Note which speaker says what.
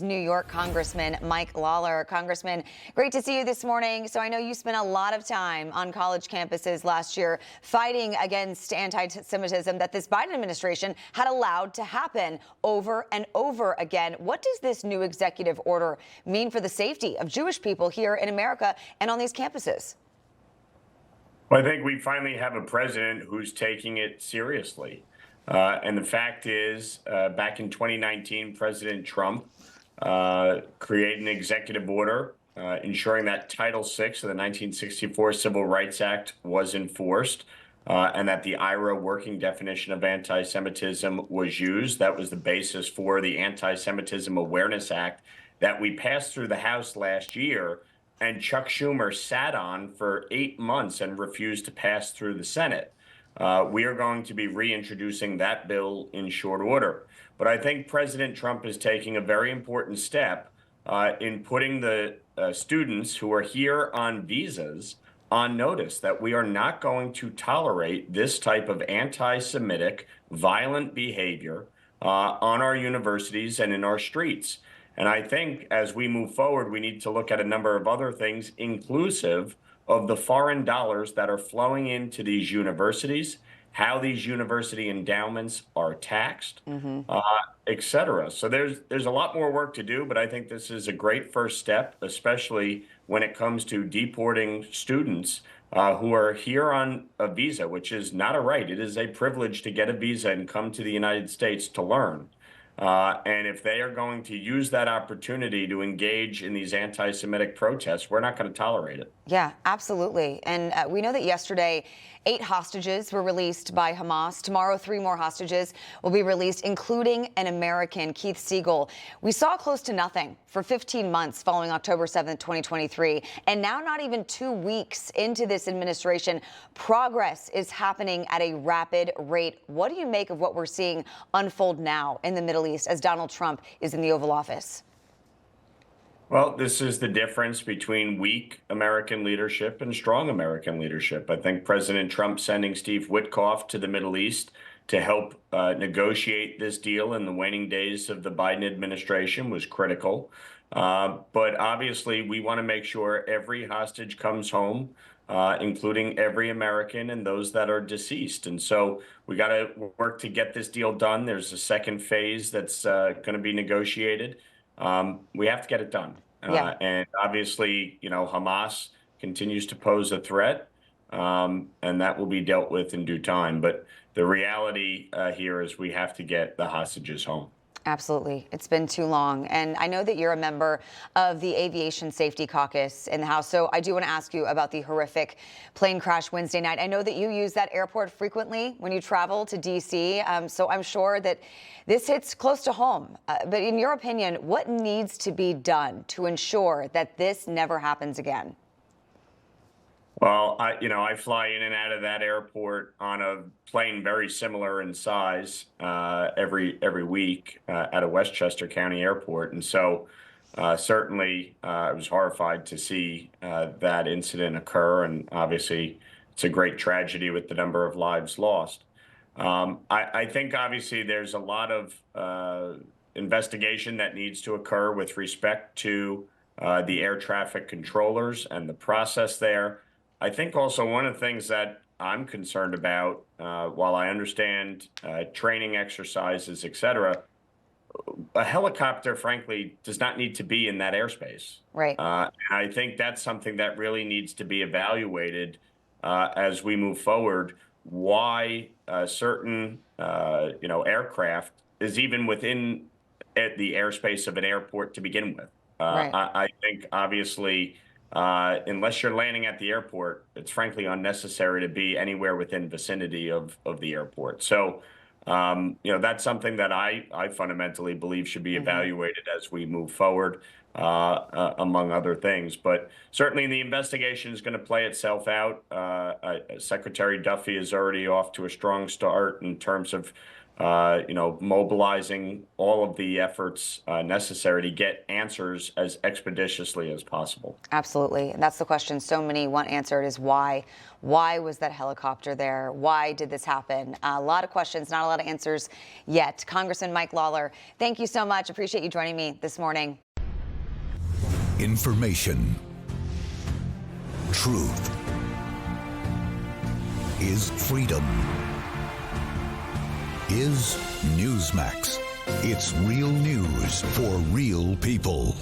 Speaker 1: New York Congressman Mike Lawler. Congressman, great to see you this morning. So I know you spent a lot of time on college campuses last year fighting against anti-Semitism that this Biden administration had allowed to happen over and over again. What does this new executive order mean for the safety of Jewish people here in America and on these campuses?
Speaker 2: Well, I think we finally have a president who's taking it seriously. And the fact is, back in 2019, President Trump created an executive order ensuring that Title VI of the 1964 Civil Rights Act was enforced and that the IRA working definition of anti-Semitism was used. That was the basis for the Anti-Semitism Awareness Act that we passed through the House last year and Chuck Schumer sat on for 8 months and refused to pass through the Senate. We are going to be reintroducing that bill in short order. But I think President Trump is taking a very important step in putting the students who are here on visas on notice that we are not going to tolerate this type of anti-Semitic violent behavior on our universities and in our streets. And I think as we move forward, we need to look at a number of other things, inclusive of the foreign dollars that are flowing into these universities, how these university endowments are taxed, et cetera. So there's a lot more work to do, but I think this is a great first step, especially when it comes to deporting students who are here on a visa, which is not a right. It is a privilege to get a visa and come to the United States to learn. And if they are going to use that opportunity to engage in these anti-Semitic protests, we're not going to tolerate it.
Speaker 1: Yeah, absolutely. And we know that yesterday, 8 hostages were released by Hamas. Tomorrow, 3 more hostages will be released, including an American, Keith Siegel. We saw close to nothing for 15 months following October 7th, 2023. And now, not even 2 weeks into this administration, progress is happening at a rapid rate. What do you make of what we're seeing unfold now in the Middle East as Donald Trump is in the Oval Office?
Speaker 2: Well, this is the difference between weak American leadership and strong American leadership. I think President Trump sending Steve Witkoff to the Middle East to help negotiate this deal in the waning days of the Biden administration was critical. But obviously, we want to make sure every hostage comes home, including every American and those that are deceased. And so we got to work to get this deal done. There's a second phase that's going to be negotiated. We have to get it done. And obviously, Hamas continues to pose a threat, and that will be dealt with in due time. But the reality here is we have to get the hostages home.
Speaker 1: Absolutely. It's been too long. And I know that you're a member of the Aviation Safety Caucus in the House. So I do want to ask you about the horrific plane crash Wednesday night. I know that you use that airport frequently when you travel to D.C. So I'm sure that this hits close to home. But in your opinion, what needs to be done to ensure that this never happens again?
Speaker 2: Well, I fly in and out of that airport on a plane very similar in size every week at a Westchester County airport. And so certainly I was horrified to see that incident occur. And obviously, it's a great tragedy with the number of lives lost. I think obviously there's a lot of investigation that needs to occur with respect to the air traffic controllers and the process there. I think also one of the things that I'm concerned about, while I understand training exercises, et cetera, a helicopter, frankly, does not need to be in that airspace.
Speaker 1: Right.
Speaker 2: And I think that's something that really needs to be evaluated as we move forward. Why certain, aircraft is even within the airspace of an airport to begin with.
Speaker 1: Right.
Speaker 2: I think obviously. Unless you're landing at the airport, it's frankly unnecessary to be anywhere within vicinity of the airport. So, that's something that I fundamentally believe should be evaluated as we move forward, among other things. But certainly the investigation is going to play itself out. Secretary Duffy is already off to a strong start in terms of mobilizing all of the efforts necessary to get answers as expeditiously as possible.
Speaker 1: Absolutely. And that's the question so many want answered is why? Why was that helicopter there? Why did this happen? A lot of questions, not a lot of answers yet. Congressman Mike Lawler, thank you so much. Appreciate you joining me this morning.
Speaker 3: Information. Truth is freedom. Is Newsmax. It's real news for real people.